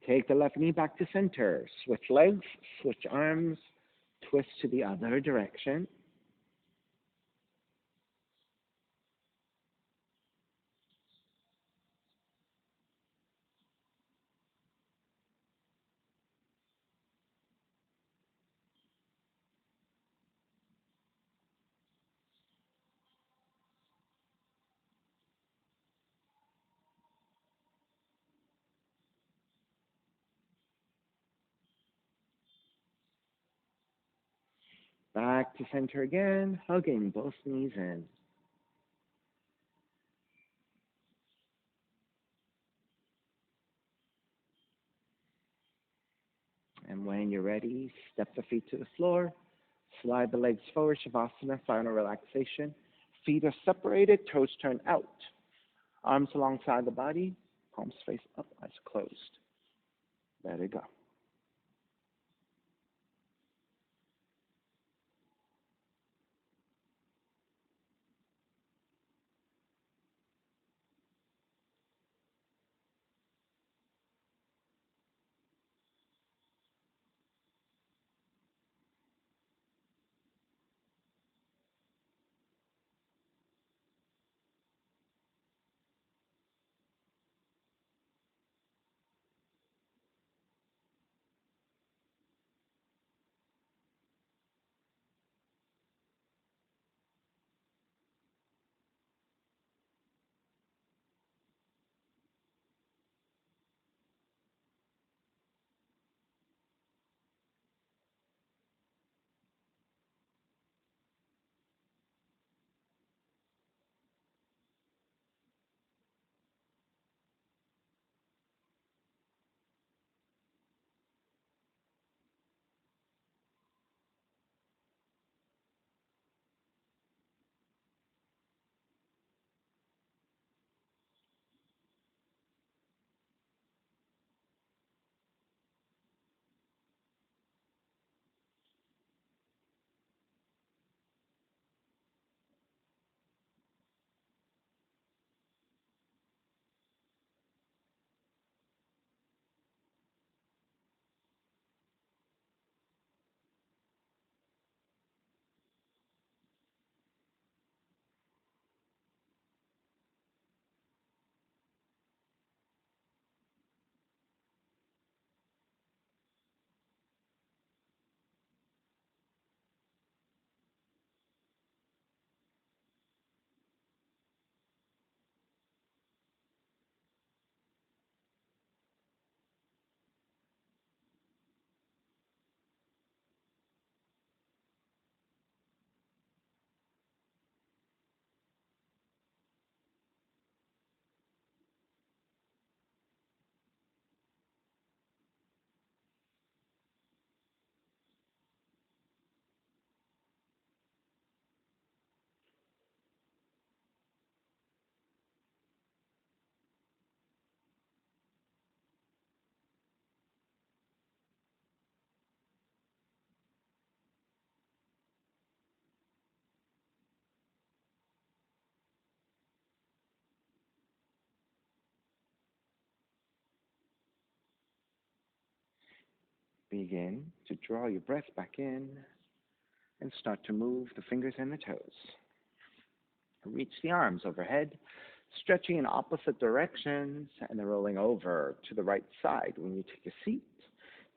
Take the left knee back to center. Switch legs, switch arms, twist to the other direction. Back to center again, hugging both knees in. And when you're ready, step the feet to the floor, slide the legs forward, Shavasana, final relaxation. Feet are separated, toes turn out. Arms alongside the body, palms face up, eyes closed. Let it go. Begin to draw your breath back in and start to move the fingers and the toes. Reach the arms overhead, stretching in opposite directions, and then rolling over to the right side. When you take a seat,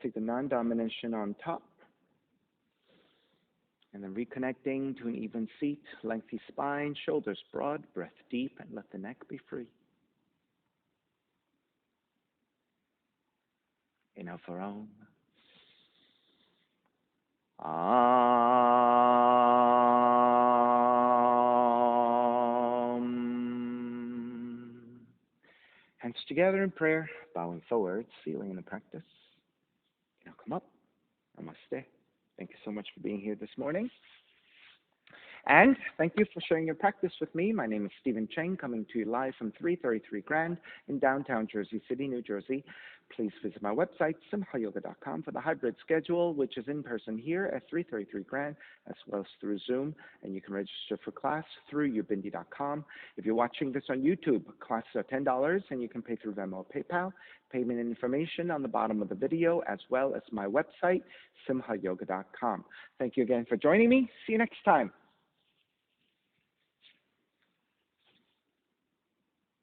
take the non-domination on top, and then reconnecting to an even seat, lengthy spine, shoulders broad, breath deep, and let the neck be free. Inhale for Om. Hands together in prayer, bowing forward, sealing the practice. Now come up. Namaste. Thank you so much for being here this morning. And thank you for sharing your practice with me. My name is Stephen Cheng, coming to you live from 333 Grand in downtown Jersey City, New Jersey. Please visit my website, simhayoga.com, for the hybrid schedule, which is in person here at 333 Grand, as well as through Zoom. And you can register for class through ubindi.com. If you're watching this on YouTube, classes are $10, and you can pay through Venmo or PayPal. Payment information on the bottom of the video, as well as my website, simhayoga.com. Thank you again for joining me. See you next time.